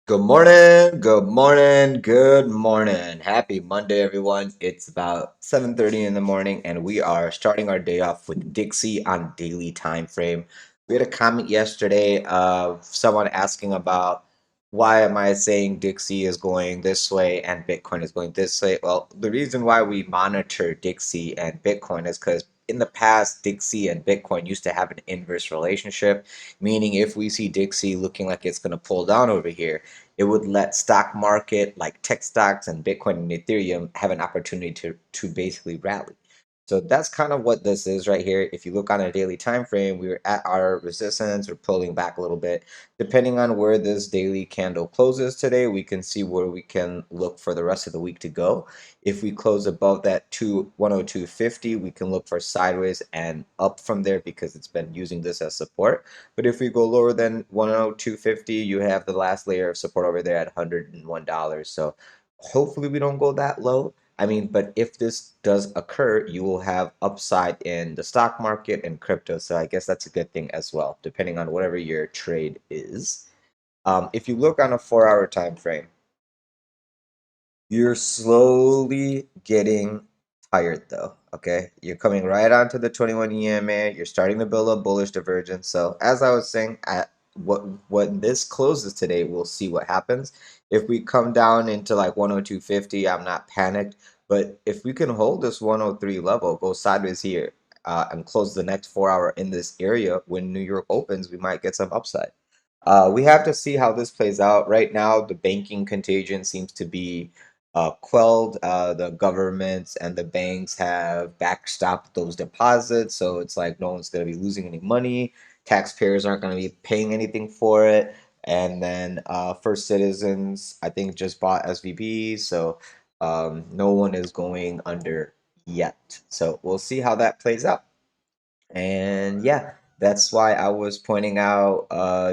Good morning, good morning, good morning. Happy Monday, everyone. It's about 7:30 in the morning, and we are starting our day off with Dixie on daily time frame. We had a comment yesterday of someone asking about why am I saying Dixie is going this way and Bitcoin is going this way? Well, the reason why we monitor Dixie and Bitcoin is because in the past, Dixie and Bitcoin used to have an inverse relationship, meaning if we see Dixie looking like it's going to pull down over here, it would let stock market like tech stocks and Bitcoin and Ethereum have an opportunity to basically rally. So that's kind of what this is right here. If you look on a daily time frame, we're at our resistance, we're pulling back a little bit. Depending on where this daily candle closes today, we can see where we can look for the rest of the week to go. If we close above that 102.50, we can look for sideways and up from there because it's been using this as support. But if we go lower than 102.50, you have the last layer of support over there at $101. So hopefully we don't go that low. I mean, but if this does occur, you will have upside in the stock market and crypto. So I guess that's a good thing as well, depending on whatever your trade is. If you look on a 4 hour time frame, you're slowly getting tired though, okay? You're coming right onto the 21 EMA. You're starting to build a bullish divergence. So as I was saying, at when this closes today, we'll see what happens. If we come down into like 102.50, I'm not panicked. But if we can hold this 103 level, go sideways here, and close the next 4 hour in this area, when New York opens, we might get some upside. We have to see how this plays out. Right now, the banking contagion seems to be quelled. The governments and the banks have backstopped those deposits, so it's like no one's going to be losing any money. Taxpayers aren't going to be paying anything for it. And then First Citizens, I think, just bought SVB, so no one is going under yet. So we'll see how that plays out. And yeah, that's why I was pointing out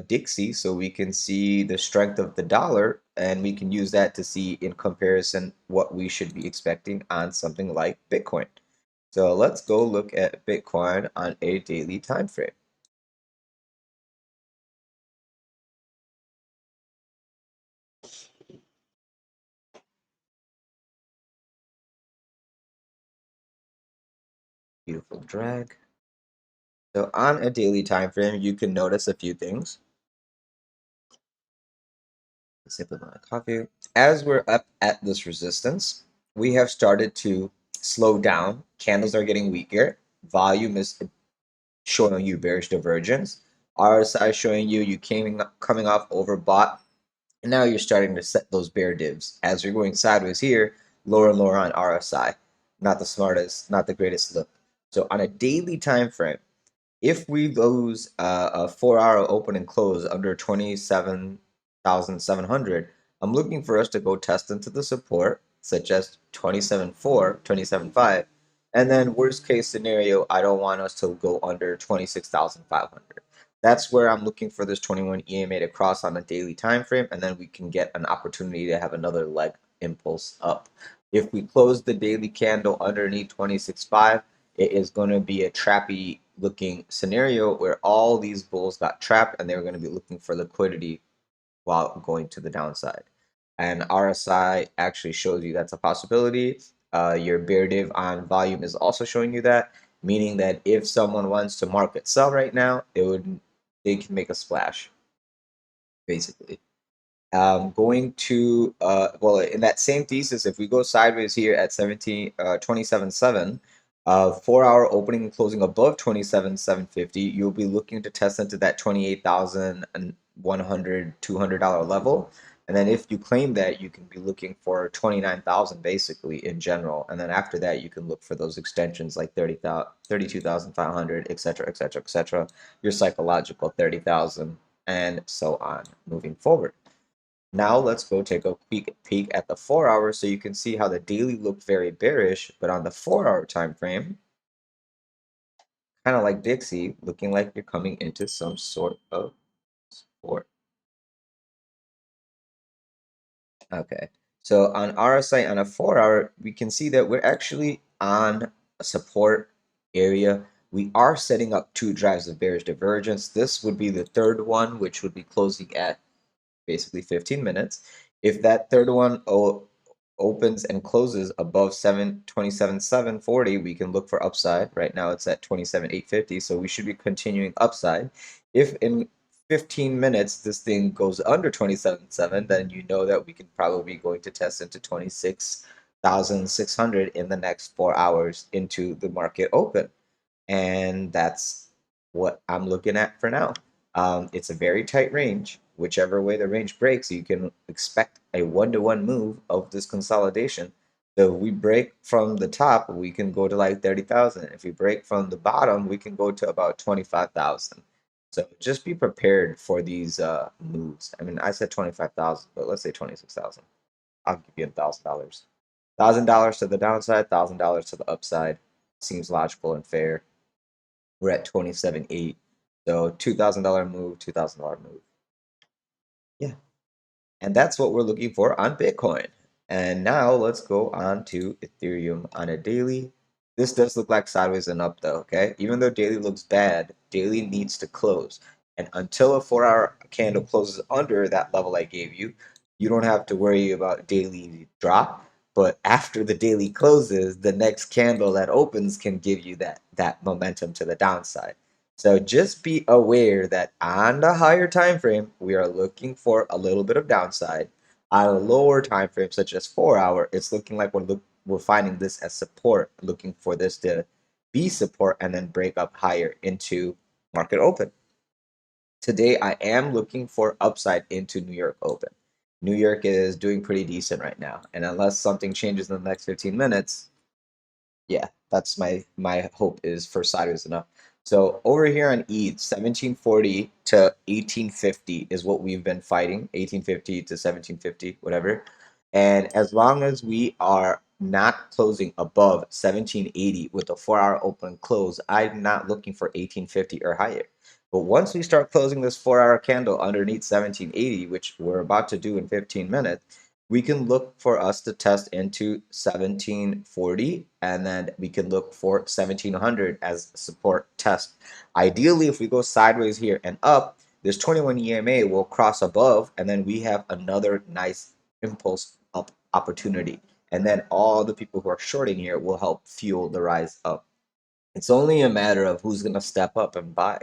Dixie so we can see the strength of the dollar and we can use that to see in comparison what we should be expecting on something like Bitcoin. So let's go look at Bitcoin on a daily time frame. Beautiful drag. So on a daily time frame, you can notice a few things. Sip of my coffee. As we're up at this resistance, we have started to slow down. Candles are getting weaker. Volume is showing you bearish divergence. RSI showing you coming off overbought, and now you're starting to set those bear divs. As you're going sideways here, lower and lower on RSI. Not the smartest, not the greatest look. So on a daily time frame, if we lose a 4 hour open and close under 27,700, I'm looking for us to go test into the support, such as 27.4, 27.5. And then worst case scenario, I don't want us to go under 26,500. That's where I'm looking for this 21 EMA to cross on a daily time frame, and then we can get an opportunity to have another leg impulse up. If we close the daily candle underneath 26.5, it is going to be a trappy looking scenario where all these bulls got trapped and they were going to be looking for liquidity while going to the downside. And RSI actually shows you that's a possibility. Your bear div on volume is also showing you that, meaning that if someone wants to market sell right now, they can make a splash basically. Going to well, in that same thesis, if we go sideways here at 27.7, 4 hour opening and closing above 27.750, you'll be looking to test into that 28,100 $200 level. And then if you claim that, you can be looking for 29,000 basically in general. And then after that, you can look for those extensions like 30,000, 32,500, etc., etc., etc. Your psychological 30,000, and so on moving forward. Now let's go take a quick peek at the 4 hour so you can see how the daily looked very bearish, but on the 4 hour time frame, kind of like Dixie, looking like you're coming into some sort of support. Okay, so on RSI on a 4 hour, we can see that we're actually on a support area. We are setting up two drives of bearish divergence. This would be the third one, which would be closing at basically 15 minutes. If that third one opens and closes above 727,740, we can look for upside. Right now it's at 27,850, so we should be continuing upside. If in 15 minutes this thing goes under 27.7, then you know that we can probably be going to test into 26,600 in the next 4 hours into the market open. And that's what I'm looking at for now. It's a very tight range. Whichever way the range breaks, you can expect a one-to-one move of this consolidation. So if we break from the top, we can go to like 30,000. If we break from the bottom, we can go to about 25,000. So just be prepared for these moves. I mean, I said 25,000, but let's say 26,000. I'll give you $1,000. $1,000 to the downside, $1,000 to the upside. Seems logical and fair. We're at 27.8. So $2,000 move, $2,000 move. Yeah. And that's what we're looking for on Bitcoin. And now let's go on to Ethereum on a daily. This does look like sideways and up though, okay? Even though daily looks bad, daily needs to close. And until a 4 hour candle closes under that level I gave you, you don't have to worry about daily drop. But after the daily closes, the next candle that opens can give you that momentum to the downside. So just be aware that on the higher time frame, we are looking for a little bit of downside. On a lower time frame, such as 4 hour, it's looking like we're finding this as support, looking for this to be support and then break up higher into market open. Today, I am looking for upside into New York open. New York is doing pretty decent right now, and unless something changes in the next 15 minutes, yeah, that's my hope is for sideways enough. So over here on ETH, 1740 to 1850 is what we've been fighting, 1850 to 1750, whatever. And as long as we are not closing above 1780 with a 4 hour open close, I'm not looking for 1850 or higher. But once we start closing this 4 hour candle underneath 1780, which we're about to do in 15 minutes, we can look for us to test into 1740, and then we can look for 1700 as support test. Ideally, if we go sideways here and up, this 21 EMA will cross above, and then we have another nice impulse up opportunity. And then all the people who are shorting here will help fuel the rise up. It's only a matter of who's going to step up and buy,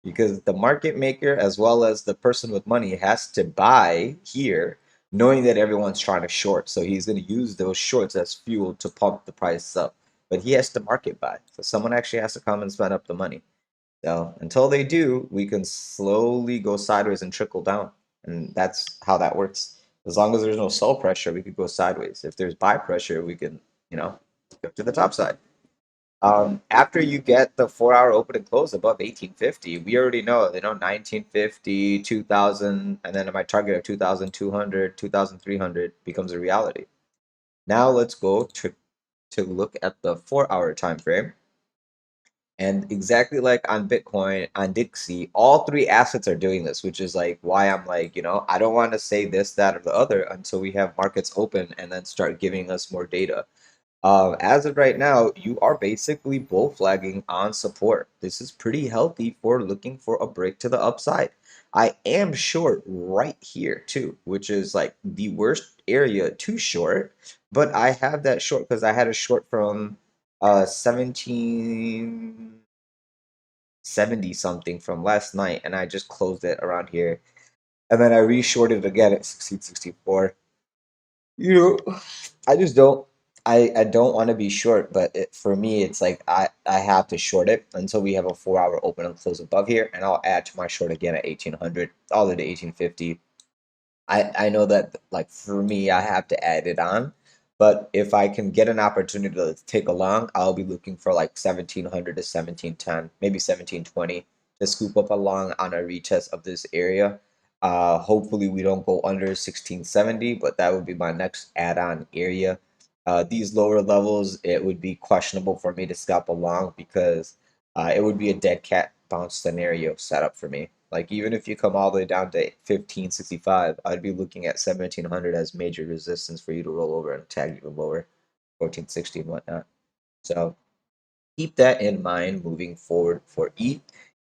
because the market maker as well as the person with money has to buy here knowing that everyone's trying to short. So he's going to use those shorts as fuel to pump the price up. But he has to market buy. So someone actually has to come and spend up the money. So until they do, we can slowly go sideways and trickle down. And that's how that works. As long as there's no sell pressure, we could go sideways. If there's buy pressure, we can, go to the top side. After you get the 4 hour open and close above 1850, we already know, 1950, 2000, and then my target of 2200, 2300 becomes a reality. Now let's go to look at the 4 hour time frame. And exactly like on Bitcoin, on Dixie, all three assets are doing this, which is like why I'm like, I don't want to say this, that, or the other until we have markets open and then start giving us more data. As of right now, you are basically bull flagging on support. This is pretty healthy for looking for a break to the upside. I am short right here too, which is like the worst area to short, but I have that short because I had a short from 1770 something from last night, and I just closed it around here. And then I reshorted again at 1664. You know, I just don't. I don't want to be short, but for me, it's like I have to short it until we have a 4 hour open and close above here, and I'll add to my short again at 1800, all the way to 1850. I know that like for me, I have to add it on, but if I can get an opportunity to take a long, I'll be looking for like 1700 to 1710, maybe 1720 to scoop up a long on a retest of this area. Hopefully we don't go under 1670, but that would be my next add-on area. These lower levels, it would be questionable for me to scalp along because it would be a dead cat bounce scenario setup for me. Like even if you come all the way down to 1565, I'd be looking at 1700 as major resistance for you to roll over and tag even lower, 1460 and whatnot. So keep that in mind moving forward for ETH.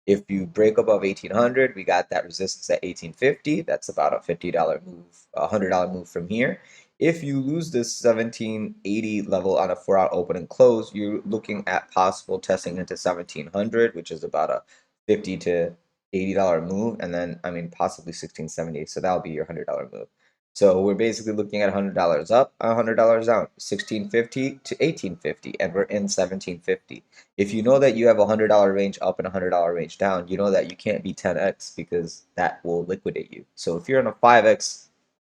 If you break above 1800, we got that resistance at 1850. That's about a $50 move, a $100 move from here. If you lose this 1780 level on a 4-hour open and close, you're looking at possible testing into 1700, which is about a 50 to $80 move, and then I mean possibly 1670. So that'll be your $100 move. So we're basically looking at $100 up, $100 down, 1650 to 1850, and we're in 1750. If you know that you have a $100 range up and a $100 range down, you know that you can't be 10x because that will liquidate you. So if you're in a 5x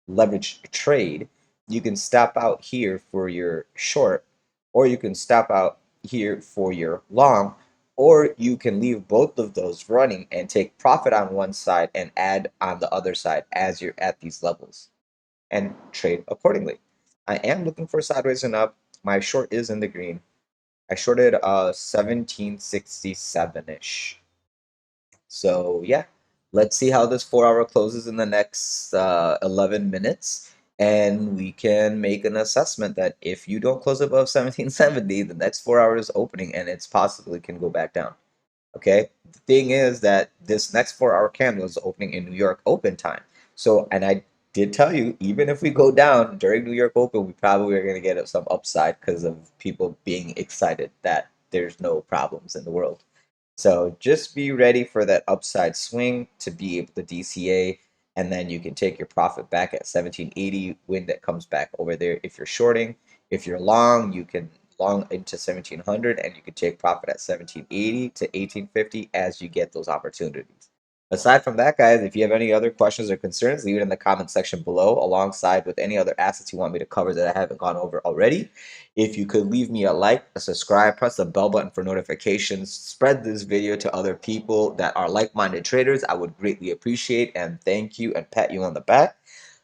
leverage trade, you can stop out here for your short, or you can stop out here for your long, or you can leave both of those running and take profit on one side and add on the other side as you're at these levels and trade accordingly. I am looking for sideways and up. My short is in the green. I shorted 1767-ish. So yeah, let's see how this 4 hour closes in the next 11 minutes. And we can make an assessment that if you don't close above 1770, the next 4 hours is opening and it's possibly can go back down. Okay. The thing is that this next 4 hour candle is opening in New York open time. So, and I did tell you, even if we go down during New York open, we probably are going to get some upside because of people being excited that there's no problems in the world. So just be ready for that upside swing to be able to DCA, and then you can take your profit back at 1780 when that comes back over there if you're shorting. If you're long, you can long into 1700 and you can take profit at 1780 to 1850 as you get those opportunities. Aside from that, guys, if you have any other questions or concerns, leave it in the comment section below alongside with any other assets you want me to cover that I haven't gone over already. If you could leave me a like, a subscribe, press the bell button for notifications, spread this video to other people that are like-minded traders, I would greatly appreciate and thank you and pat you on the back.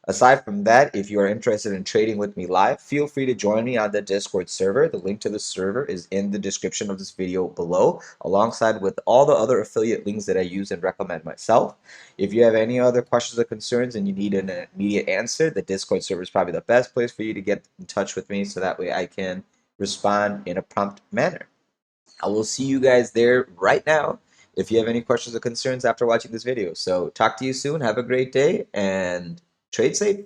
Aside from that, if you are interested in trading with me live, feel free to join me on the Discord server. The link to the server is in the description of this video below, alongside with all the other affiliate links that I use and recommend myself. If you have any other questions or concerns and you need an immediate answer, the Discord server is probably the best place for you to get in touch with me so that way I can respond in a prompt manner. I will see you guys there right now if you have any questions or concerns after watching this video. So talk to you soon. Have a great day and trade safe.